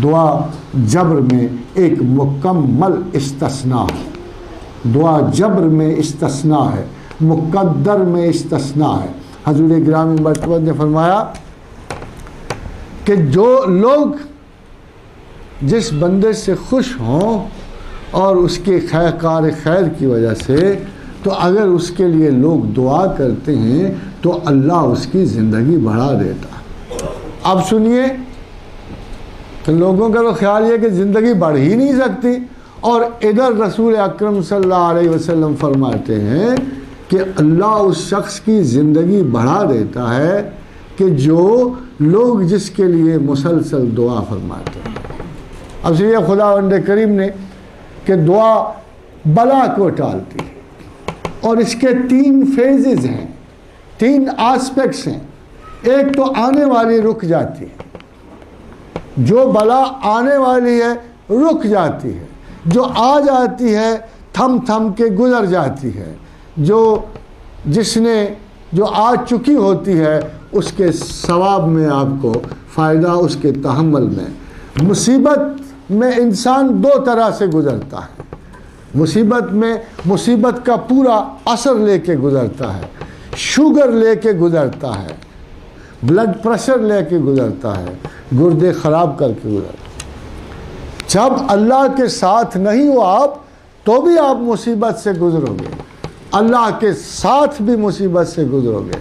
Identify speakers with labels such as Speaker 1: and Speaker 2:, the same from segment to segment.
Speaker 1: دعا جبر میں ایک مکمل استثناء ہے، دعا جبر میں استثناء ہے، مقدر میں استثناء ہے۔ حضور گرامی مرتبہ نے فرمایا کہ جو لوگ جس بندے سے خوش ہوں اور اس کے کار خیر کی وجہ سے، تو اگر اس کے لیے لوگ دعا کرتے ہیں تو اللہ اس کی زندگی بڑھا دیتا ہے۔ اب سنیے کہ لوگوں کا تو خیال یہ کہ زندگی بڑھ ہی نہیں سکتی، اور ادھر رسول اکرم صلی اللہ علیہ وسلم فرماتے ہیں کہ اللہ اس شخص کی زندگی بڑھا دیتا ہے کہ جو لوگ جس کے لیے مسلسل دعا فرماتے ہیں۔ اب سنیے خداوند کریم نے کہ دعا بلا کو ٹالتی ہے، اور اس کے 3 فیزز ہیں، 3 آسپیکٹس ہیں۔ ایک تو آنے والی رک جاتی ہے، جو بلا آنے والی ہے رک جاتی ہے، جو آ جاتی ہے تھم تھم کے گزر جاتی ہے، جو آ چکی ہوتی ہے اس کے ثواب میں آپ کو فائدہ، اس کے تحمل میں۔ مصیبت میں انسان 2 طرح سے گزرتا ہے، مصیبت میں مصیبت کا پورا اثر لے کے گزرتا ہے، شوگر لے کے گزرتا ہے، بلڈ پریشر لے کے گزرتا ہے، گردے خراب کر کے گزرتا ہے۔ جب اللہ کے ساتھ نہیں ہو آپ تو بھی آپ مصیبت سے گزرو گے، اللہ کے ساتھ بھی مصیبت سے گزرو گے۔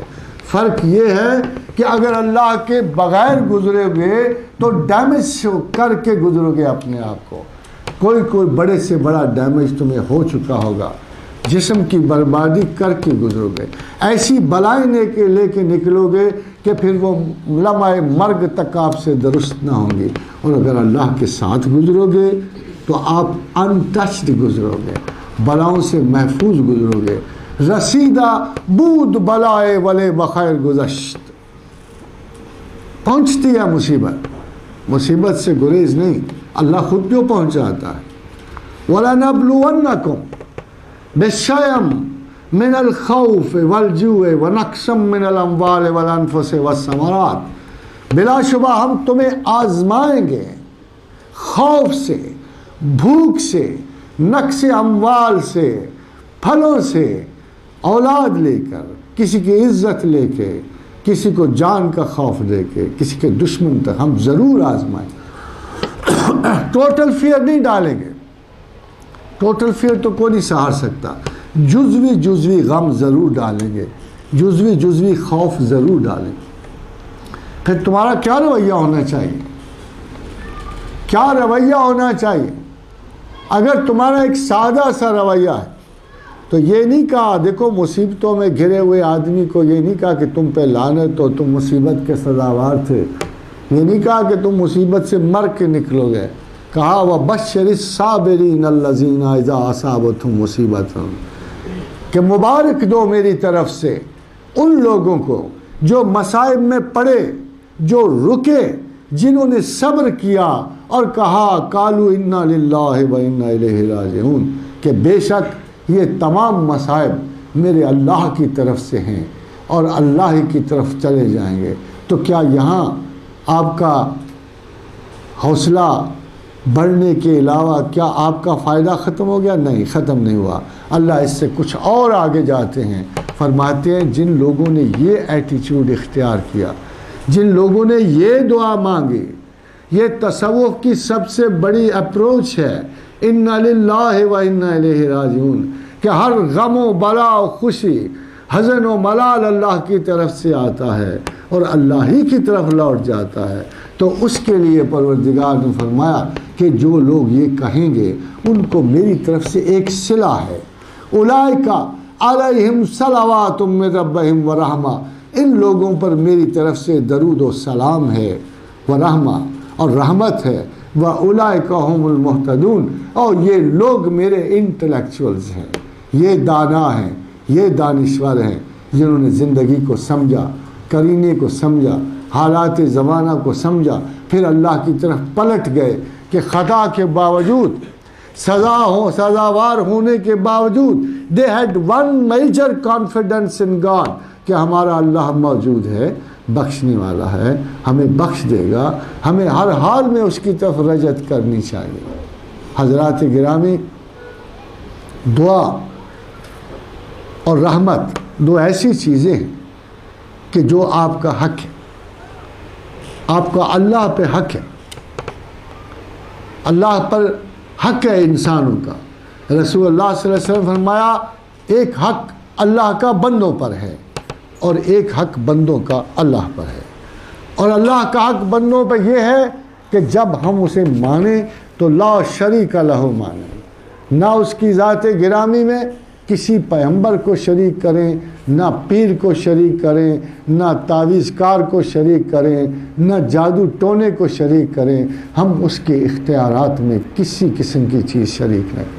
Speaker 1: فرق یہ ہے کہ اگر اللہ کے بغیر گزرے گے تو ڈیمیج کر کے گزرو گے اپنے آپ کو، کوئی بڑے سے بڑا ڈیمیج تمہیں ہو چکا ہوگا، جسم کی بربادی کر کے گزرو گے، ایسی بلائیں لے کے نکلو گے کہ پھر وہ لمحہ مرگ تک آپ سے درست نہ ہوں گی۔ اور اگر اللہ کے ساتھ گزرو گے تو آپ انٹچڈ گزرو گے، بلاؤں سے محفوظ گزرو گے۔ رسیدہ بود بلائے ولے بخیر گزشت، پہنچتی ہے مصیبت سے گریز نہیں، اللہ خود جو پہنچاتا ہے۔ وَلَنَبْلُوَنَّكُمْ بِالشَّيْءٍ مِنَ الْخَوْفِ وَالْجُوعِ وَنَقْصٍ مِنَ الْأَمْوَالِ وَالْأَنفُسِ وَالثَّمَرَاتِ، بلا شبہ ہم تمہیں آزمائیں گے خوف سے، بھوک سے، نقص اموال سے، پھلوں سے، اولاد لے کر، کسی کی عزت لے کے، کسی کو جان کا خوف دے کے، کسی کے دشمن تک ہم ضرور آزمائیں۔ ٹوٹل فیئر نہیں ڈالیں گے، ٹوٹل فیئر تو کوئی نہیں سہار سکتا، جزوی غم ضرور ڈالیں گے، جزوی خوف ضرور ڈالیں گے۔ پھر تمہارا کیا رویہ ہونا چاہیے؟ کیا رویہ ہونا چاہیے؟ اگر تمہارا ایک سادہ سا رویہ ہے تو یہ نہیں کہا، دیکھو مصیبتوں میں گھرے ہوئے آدمی کو یہ نہیں کہا کہ تم پہ لعنت ہو، تم مصیبت کے سزاوار تھے، یہ نہیں کہا کہ تم مصیبت سے مر کے نکلو گے، کہا وَبَشِّرِ الصَّابِرِينَ الَّذِينَ إِذَا أَصَابَتْهُمْ مُصِیبَةٌ، کہ مبارک دو میری طرف سے ان لوگوں کو جو مصائب میں پڑے، جو رکے، جنہوں نے صبر کیا اور کہا قَالُوا إِنَّا لِلَّهِ وَإِنَّا إِلَيْهِ رَاجِعُونَ، کہ بے شک یہ تمام مصائب میرے اللہ کی طرف سے ہیں اور اللہ ہی کی طرف چلے جائیں گے۔ تو کیا یہاں آپ کا حوصلہ بڑھنے کے علاوہ کیا آپ کا فائدہ ختم ہو گیا؟ نہیں، ختم نہیں ہوا۔ اللہ اس سے کچھ اور آگے جاتے ہیں، فرماتے ہیں جن لوگوں نے یہ ایٹیچیوڈ اختیار کیا، جن لوگوں نے یہ دعا مانگی، یہ تصوف کی سب سے بڑی اپروچ ہے، اِنَّا لِلَّهِ وَإِنَّا إِلَيْهِ رَاجِعُونَ، کہ ہر غم و بلا و خوشی، حزن و ملال اللہ کی طرف سے آتا ہے اور اللہ ہی کی طرف لوٹ جاتا ہے۔ تو اس کے لیے پروردگار نے فرمایا کہ جو لوگ یہ کہیں گے ان کو میری طرف سے ایک صلہ ہے، اولئک علیہم صلوات من ربہم ورحمہ، ان لوگوں پر میری طرف سے درود و سلام ہے، ورحمہ اور رحمت ہے، وَأُولَئِكَ هُمُ الْمُهْتَدُونَ، اور یہ لوگ میرے انٹلیکچوئلز ہیں، یہ دانا ہیں، یہ دانشور ہیں، جنہوں نے زندگی کو سمجھا، کرینے کو سمجھا، حالات زمانہ کو سمجھا، پھر اللہ کی طرف پلٹ گئے کہ خطا کے باوجود، سزاوار ہونے کے باوجود they had one major confidence in God، کہ ہمارا اللہ موجود ہے، بخشنے والا ہے، ہمیں بخش دے گا، ہمیں ہر حال میں اس کی طرف رجعت کرنی چاہیے۔ حضرات گرامی، دعا اور رحمت دو ایسی چیزیں ہیں کہ جو آپ کا حق ہے، آپ کا اللہ پہ حق ہے، اللہ پر حق ہے انسانوں کا۔ رسول اللہ صلی اللہ علیہ وسلم فرمایا ایک حق اللہ کا بندوں پر ہے اور ایک حق بندوں کا اللہ پر ہے، اور اللہ کا حق بندوں پر یہ ہے کہ جب ہم اسے مانیں تو لا شریک لہ مانیں، نہ اس کی ذات گرامی میں کسی پیغمبر کو شریک کریں، نہ پیر کو شریک کریں، نہ تعویذ کار کو شریک کریں، نہ جادو ٹونے کو شریک کریں، ہم اس کے اختیارات میں کسی قسم کی چیز شریک نہ کریں۔